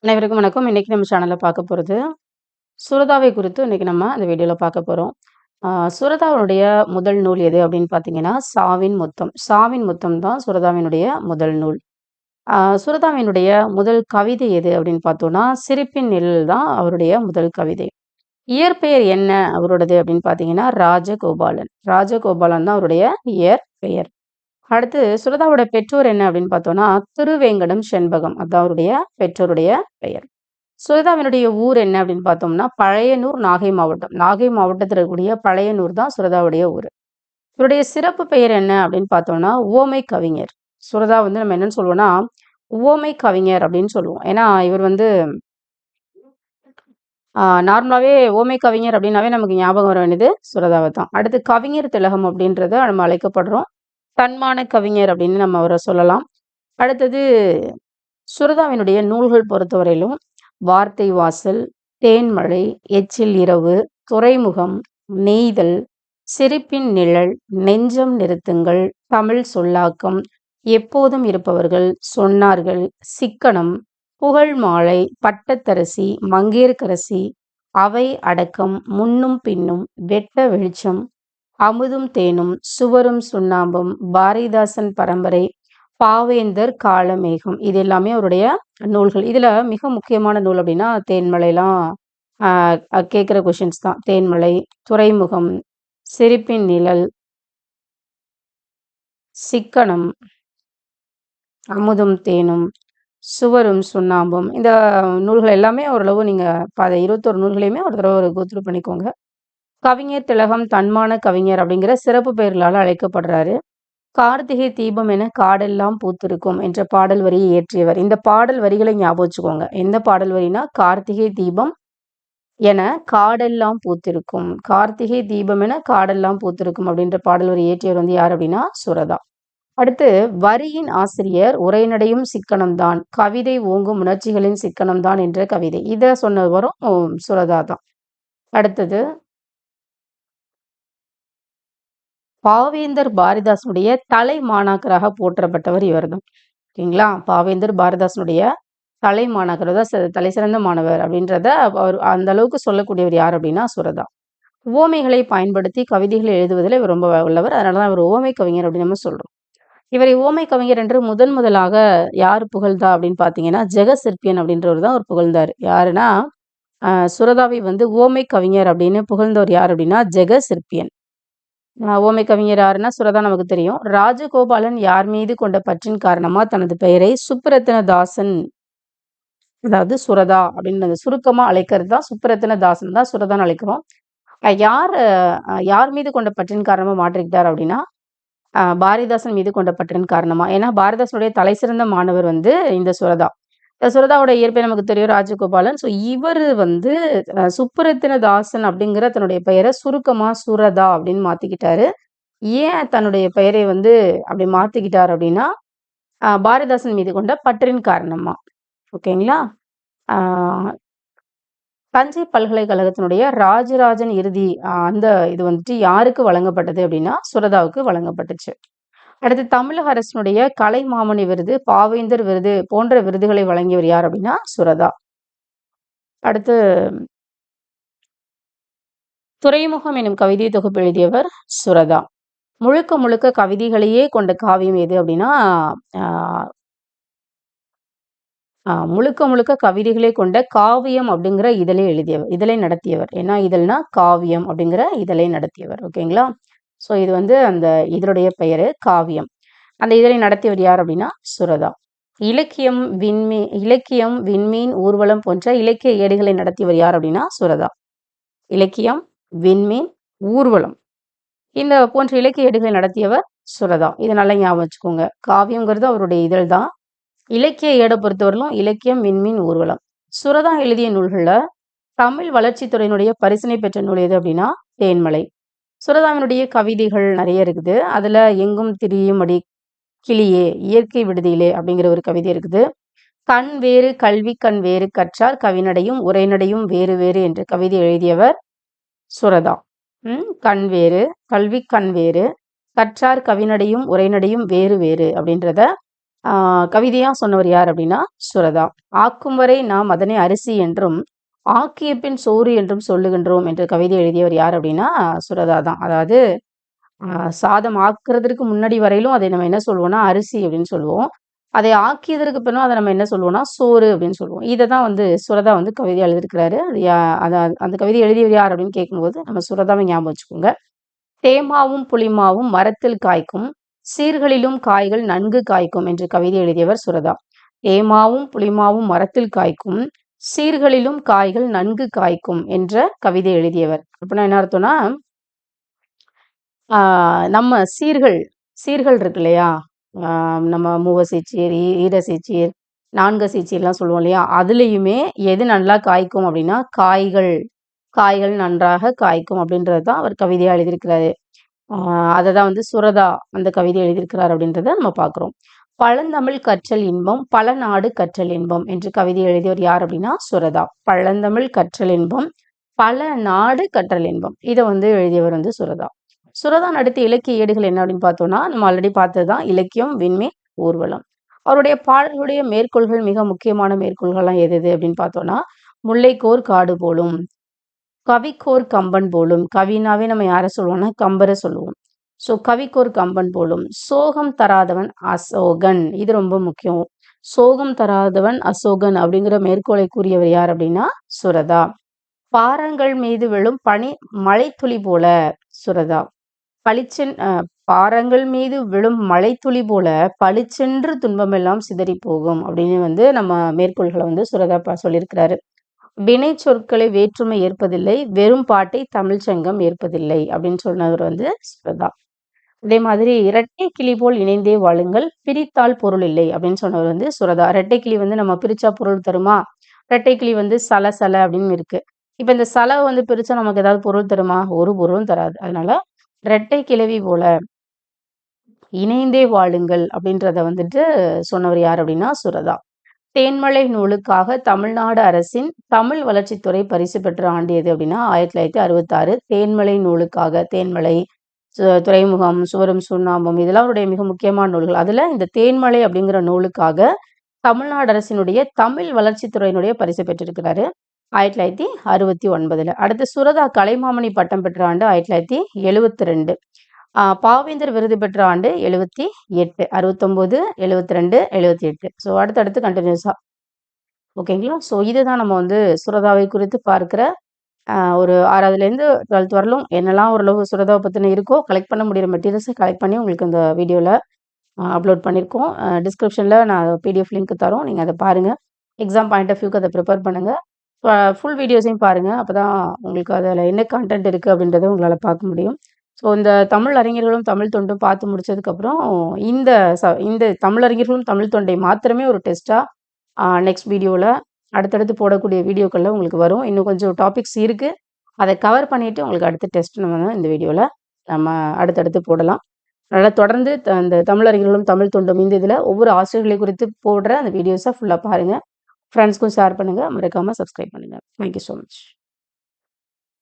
அனைவருக்கும் வணக்கம். இன்னைக்கு நம்ம சேனல்ல பார்க்க போறது, சுரதாவை குறித்து இன்னைக்கு நம்ம அந்த வீடியோல பார்க்க போறோம். சுரதாவுடைய முதல் நூல் எது அப்படின்னு பார்த்தீங்கன்னா, சாவின் முத்தம். சாவின் முத்தம் தான் சுரதாவினுடைய முதல் நூல். சுரதாவினுடைய முதல் கவிதை எது அப்படின்னு பார்த்தோம்னா, சிரிப்பின் நிழல் தான் அவருடைய முதல் கவிதை. இயற்பெயர் என்ன அவரோடது அப்படின்னு பார்த்தீங்கன்னா, ராஜகோபாலன். ராஜகோபாலன் தான் அவருடைய இயற்பெயர். அடுத்து சுரதாவோட பெற்றோர் என்ன அப்படின்னு பார்த்தோம்னா, திருவேங்கடம் செண்பகம். அதான் அவருடைய பெற்றோருடைய பெயர். சுரதாவினுடைய ஊர் என்ன அப்படின்னு பார்த்தோம்னா, பழையனூர், நாகை மாவட்டம். நாகை மாவட்டத்துல இருக்கக்கூடிய பழையனூர் தான் சுரதாவுடைய ஊரு. இவருடைய சிறப்பு பெயர் என்ன அப்படின்னு பார்த்தோம்னா, உவமை கவிஞர். சுரதா வந்து நம்ம என்னன்னு சொல்லுவோம்னா, உவமை கவிஞர் அப்படின்னு சொல்லுவோம். ஏன்னா, இவர் வந்து நார்மலாவே உவமை கவிஞர் அப்படின்னாவே நமக்கு ஞாபகம் வர வேண்டியது சுரதாவை தான். அடுத்து கவிஞர் திலகம் அப்படின்றத நம்ம அழைக்கப்படுறோம். தன்மான கவிஞர் அப்படின்னு நம்ம அவரை சொல்லலாம். அடுத்தது சுரதாவினுடைய நூல்கள் பொறுத்தவரையிலும் வார்த்தை வாசல், தேன்மழை, எச்சில் இரவு, துறைமுகம், நெய்தல், சிரிப்பின் நிழல், நெஞ்சம் நிறுத்துங்கள், தமிழ் சொல்லாக்கம், எப்போதும் இருப்பவர்கள், சொன்னார்கள், சிக்கனம், புகழ் மாலை, பட்டத்தரசி, மங்கையர்க்கரசி, அவை அடக்கம், முன்னும் பின்னும், வெட்ட வெளிச்சம், அமுதும் தேனும், சுவரும் சுண்ணாம்பும், பாரதிதாசன் பரம்பரை, பாவேந்தர் காளமேகம் இது எல்லாமே அவருடைய நூல்கள். இதுல மிக முக்கியமான நூல் அப்படின்னா தேன்மலைலாம் கேட்குற கொஷின்ஸ் தான். தேன்மலை, துறைமுகம், சிரிப்பின் நிழல், சிக்கனம், அமுதும் தேனும், சுவரும் சுண்ணாம்பும் இந்த நூல்கள் எல்லாமே ஓரளவு நீங்க 21 நூல்களையுமே ஒரு தடவை ஒரு கோத்ரூ பண்ணிக்கோங்க. கவிஞர் திலகம் தன்மான கவிஞர் அப்படிங்கிற சிறப்பு பெயர்களால் அழைக்கப்படுறாரு. கார்த்திகை தீபம் என காடெல்லாம் பூத்திருக்கும் என்ற பாடல் வரியை இயற்றியவர். இந்த பாடல் வரிகளை ஞாபகம் வச்சுக்கோங்க. எந்த பாடல் வரினா, கார்த்திகை தீபம் என காடெல்லாம் பூத்திருக்கும். கார்த்திகை தீபம் என காடெல்லாம் பூத்திருக்கும் அப்படின்ற பாடல் வரி இயற்றியவர் வந்து யார் அப்படின்னா சுரதா. அடுத்து வரியின் ஆசிரியர் உரைநடையும் சிக்கனம்தான், கவிதை ஓங்கும் உணர்ச்சிகளின் சிக்கனம்தான் என்ற கவிதை. இதை சொன்னது வரும் சுரதா தான். அடுத்தது பாவேந்தர் பாரதிதாசனுடைய தலை மாணாக்கராக போற்றப்பட்டவர் இவர்தான். ஓகேங்களா? பாவேந்தர் பாரதிதாசனுடைய தலை மாணாக்கர் தான் தலை சிறந்த மாணவர் அப்படின்றத அவர் அந்த அளவுக்கு சொல்லக்கூடியவர் யார் அப்படின்னா சுரதா. உவமைகளை பயன்படுத்தி கவிதைகளை எழுதுவதில் இவர் ரொம்ப உள்ளவர். அதனால தான் இவர் உவமை கவிஞர் அப்படின்னு நம்ம சொல்றோம். இவரை உவமை கவிஞர் என்று முதலாக யார் புகழ்ந்தா அப்படின்னு பார்த்தீங்கன்னா, ஜெகசிற்பியன் அப்படின்றவர் தான் அவர் புகழ்ந்தார். யாருன்னா, சுரதாவை வந்து உவமை கவிஞர் அப்படின்னு புகழ்ந்தவர் யார் அப்படின்னா, ஜெகசிற்பியன். உவமை கவிஞர் யாருன்னா சுரதா நமக்கு தெரியும். ராஜகோபாலன் யார் மீது கொண்ட பற்றின் காரணமா தனது பெயரை சுப்புரத்தின தாசன், அதாவது சுரதா அப்படின்னு சுருக்கமா அழைக்கிறது தான் சுப்புரத்தின தாசன் தான் சுரதான்னு அழைக்கிறோம். யார் யார் மீது கொண்ட பற்றின் காரணமா மாற்றிக்கிட்டார் அப்படின்னா, பாரதிதாசன் மீது கொண்ட பற்றின் காரணமா. ஏன்னா பாரதிதாசனுடைய தலைசிறந்த மாணவர் வந்து இந்த சுரதா. சுரதாவோட இயற்பெயர் நமக்கு தெரியும் ராஜகோபாலன். ஸோ இவரு வந்து சுப்புரத்தின தாசன் அப்படிங்கிற தன்னுடைய பெயரை சுருக்கமா சுரதா அப்படின்னு மாத்திக்கிட்டாரு. ஏன் தன்னுடைய பெயரை வந்து அப்படி மாத்திக்கிட்டார் அப்படின்னா, பாரதிதாசன் மீது கொண்ட பற்றின் காரணமா. ஓகேங்களா? ஆ தஞ்சை பல்கலைக்கழகத்தினுடைய ராஜராஜன் இறுதி அந்த இது வந்துட்டு யாருக்கு வழங்கப்பட்டது அப்படின்னா, சுரதாவுக்கு வழங்கப்பட்டுச்சு. அடுத்து தமிழக அரசினுடைய கலைமாமணி விருது, பாவேந்தர் விருது போன்ற விருதுகளை வழங்கியவர் யார் அப்படின்னா சுரதா. அடுத்து துறைமுகம் எனும் கவிதை தொகுப்பு எழுதியவர் சுரதா. முழுக்க முழுக்க கவிதைகளையே கொண்ட காவியம் எது அப்படின்னா, ஆ முழுக்க முழுக்க கவிதைகளே கொண்ட காவியம் அப்படிங்கிற இதழை எழுதியவர், இதழை நடத்தியவர். ஏன்னா இதழ்னா காவியம் அப்படிங்கிற இதழை நடத்தியவர். ஓகேங்களா? ஸோ இது வந்து அந்த இதழுடைய பெயரு காவியம். அந்த இதழை நடத்தியவர் யார் அப்படின்னா சுரதா. இலக்கியம், விண்மீன், ஊர்வலம் போன்ற இலக்கிய ஏடுகளை நடத்தியவர் யார் அப்படின்னா சுரதா. இலக்கியம், விண்மீன், ஊர்வலம் இந்த போன்ற இலக்கிய ஏடுகளை நடத்தியவர் சுரதா. இதை நல்லா ஞாபகம் வச்சுக்கோங்க. காவியங்கிறது அவருடைய இதழ் தான். இலக்கிய ஏடை பொறுத்தவரையிலும் இலக்கியம், விண்மீன், ஊர்வலம். சுரதா எழுதிய நூல்கள்ல தமிழ் வளர்ச்சித்துறையினுடைய பரிசினை பெற்ற நூல் எது அப்படின்னா தேன்மலை. சுரதாவினுடைய கவிதைகள் நிறைய இருக்குது. அதுல எங்கும் திரியுமடி கிளியே, இயற்கை விடுதியிலே அப்படிங்கிற ஒரு கவிதை இருக்குது. கண் வேறு கல்வி கண் வேறு கற்றார் கவிநடையும் உரைநடையும் வேறு வேறு என்று கவிதை எழுதியவர் சுரதா. கண் வேறு கல்வி கண் வேறு கற்றார் கவிநடையும் உரைநடையும் வேறு வேறு அப்படின்றத கவிதையா சொன்னவர் யார் அப்படின்னா சுரதா. ஆக்கும் வரை நாம் அதனை அரிசி என்றும் ஆக்கிய பின் சோறு என்றும் சொல்லுகின்றோம் என்று கவிதை எழுதியவர் யார் அப்படின்னா சுரதா தான். அதாவது சாதம் ஆக்குறதற்கு முன்னாடி வரையிலும் அதை நம்ம என்ன சொல்லுவோம்னா அரிசி அப்படின்னு சொல்லுவோம். அதை ஆக்கியதற்கு பின்னும் அதை நம்ம என்ன சொல்லுவோம்னா சோறு அப்படின்னு சொல்லுவோம். இதை தான் வந்து சுரதா வந்து கவிதை எழுதியிருக்கிறாரு. அது அந்த கவிதை எழுதியவர் யார் அப்படின்னு கேட்கும்போது நம்ம சுரதாவை ஞாபகம் வச்சுக்கோங்க. தேமாவும் புளிமாவும் மரத்தில் காய்க்கும், சீர்களிலும் காய்கள் நன்கு காய்க்கும் என்று கவிதை எழுதியவர் சுரதா. தேமாவும் புளிமாவும் மரத்தில் காய்க்கும், சீர்களிலும் காய்கள் நன்கு காய்க்கும் என்ற கவிதை எழுதியவர். அப்படின்னா என்ன அர்த்தம்னா, நம்ம சீர்கள் சீர்கள் இருக்கு இல்லையா? நம்ம மூவசீச்சீர், ஈரசீச்சீர், நான்கசீச்சீர்லாம் சொல்லுவோம் இல்லையா? அதுலயுமே எது நல்லா காய்க்கும் அப்படின்னா, காய்கள் காய்கள் நன்றாக காய்க்கும் அப்படின்றது தான் அவர் கவிதையா எழுதியிருக்கிறாரு. அதை தான் வந்து சுரதா அந்த கவிதை எழுதியிருக்கிறார் அப்படின்றத நம்ம பார்க்குறோம். பழந்தமிழ் கற்றல் இன்பம் பல நாடு கற்றல் இன்பம் என்று கவிதை எழுதியவர் யார் அப்படின்னா சுரதா. பழந்தமிழ் கற்றல் இன்பம் பல நாடு கற்றல் இன்பம் இதை வந்து எழுதியவர் வந்து சுரதா. சுரதா நடித்த இலக்கிய ஏடுகள் என்ன அப்படின்னு பார்த்தோம்னா நம்ம ஆல்ரெடி பார்த்தது தான் இலக்கியம், விண்மீ, ஊர்வலம். அவருடைய பாடல்களுடைய மேற்கோள்கள் மிக முக்கியமான மேற்கோள்கள்லாம் எது எது அப்படின்னு பார்த்தோம்னா முல்லைக்கோர் காடு போலும், கவிக்கோர் கம்பன் போலும். கவினாவே நம்ம யாரை சொல்லுவோம்னா கம்பரை சொல்லுவோம். ஸோ கவிக்கோர் கம்பன் போலும், சோகம் தராதவன் அசோகன். இது ரொம்ப முக்கியம். சோகம் தராதவன் அசோகன் அப்படிங்கிற மேற்கோளை கூறியவர் யார் அப்படின்னா சுரதா. பாறங்கள் மீது விழும் பனி மழைத்துளி போல சுரதா. பளிச்சென் பாறங்கள் மீது விழும் மழைத்துளி போல பளிச்சென்று துன்பமெல்லாம் சிதறி போகும் அப்படின்னு வந்து நம்ம மேற்கோள்களை வந்து சுரதா சொல்லியிருக்கிறாரு. வினை சொற்களை வேற்றுமை ஏற்பதில்லை, வெறும் பாட்டை தமிழ் சங்கம் ஏற்பதில்லை அப்படின்னு சொன்னவர் வந்து சுரதா. அதே மாதிரி இரட்டை கிளி போல் இணைந்தே வாழுங்கள், பிரித்தால் பொருள் இல்லை அப்படின்னு சொன்னவர் வந்து சுரதா. இரட்டை கிளி வந்து நம்ம பிரிச்சா பொருள் தருமா? இரட்டை கிளி வந்து சல சல அப்படின்னு இருக்கு. இப்ப இந்த சல வந்து பிரிச்சா நமக்கு ஏதாவது பொருள் தருமா? ஒரு பொருளும் தராது. அதனால இரட்டை கிளவி போல இணைந்தே வாழுங்கள் அப்படின்றத வந்துட்டு சொன்னவர் யார் அப்படின்னா சுரதா. தேன்மலை நூலுக்காக தமிழ்நாடு அரசின் தமிழ் வளர்ச்சித்துறை பரிசு பெற்ற ஆண்டு எது அப்படின்னா 1966. தேன்மலை நூலுக்காக தேன்மலை, துறைமுகம், சுவரும் சுண்ணாம்பும் இதெல்லாம் அவருடைய மிக முக்கியமான நூல்கள். அதுல இந்த தேன்மலை அப்படிங்கிற நூலுக்காக தமிழ்நாடு அரசினுடைய தமிழ் வளர்ச்சித்துறையினுடைய பரிசு பெற்றிருக்கிறாரு 1969. அடுத்து சுரதா கலைமாமணி பட்டம் பெற்ற ஆண்டு 1972. பாவேந்தர் விருது பெற்ற ஆண்டு 78, 69, 72, 78. ஸோ அடுத்தடுத்து கண்டினியூஸா ஓகேங்களா. ஸோ இதுதான் நம்ம வந்து சுரதாவை குறித்து பார்க்கிற ஒரு 6வதுலேருந்து 12th வரலும் என்னெல்லாம் ஓரளவு சுரதாவை பற்றின இருக்கோ கலெக்ட் பண்ண முடியிற மெட்டீரியல்ஸை கலெக்ட் பண்ணி உங்களுக்கு இந்த வீடியோவில் அப்லோட் பண்ணியிருக்கோம். டிஸ்கிரிப்ஷனில் நான் பிடிஎஃப் லிங்க் தரோம், நீங்கள் அதை பாருங்கள். எக்ஸாம் பாயிண்ட் ஆஃப் வியூக்கு அதை ப்ரிப்பேர் பண்ணுங்கள். ஃபுல் வீடியோஸையும் பாருங்கள், அப்போ தான் உங்களுக்கு அதில் என்ன கண்டென்ட் இருக்குது அப்படின்றத உங்களால் பார்க்க முடியும். ஸோ இந்த தமிழ் அறிஞர்களும் தமிழ் தொண்டும் பார்த்து முடிச்சதுக்கப்புறம் இந்த இந்த தமிழ் அறிஞர்களும் தமிழ் தொண்டை மாத்திரமே ஒரு டெஸ்ட்டாக நெக்ஸ்ட் வீடியோவில் அடுத்தடுத்து போடக்கூடிய வீடியோக்களில் உங்களுக்கு வரும். இன்னும் கொஞ்சம் டாபிக்ஸ் இருக்குது, அதை கவர் பண்ணிவிட்டு உங்களுக்கு அடுத்த டெஸ்ட் நம்ம இந்த வீடியோவில் நம்ம அடுத்தடுத்து போடலாம். அதனால் தொடர்ந்து அந்த தமிழறிஞர்களும் தமிழ் தொண்டும் இந்த இதில் ஒவ்வொரு ஆசிரியர்களை குறித்து போடுற அந்த வீடியோஸை ஃபுல்லாக பாருங்கள். ஃப்ரெண்ட்ஸ்க்கும் ஷேர் பண்ணுங்கள், மறக்காமல் சப்ஸ்கிரைப் பண்ணுங்கள். Thank you so much.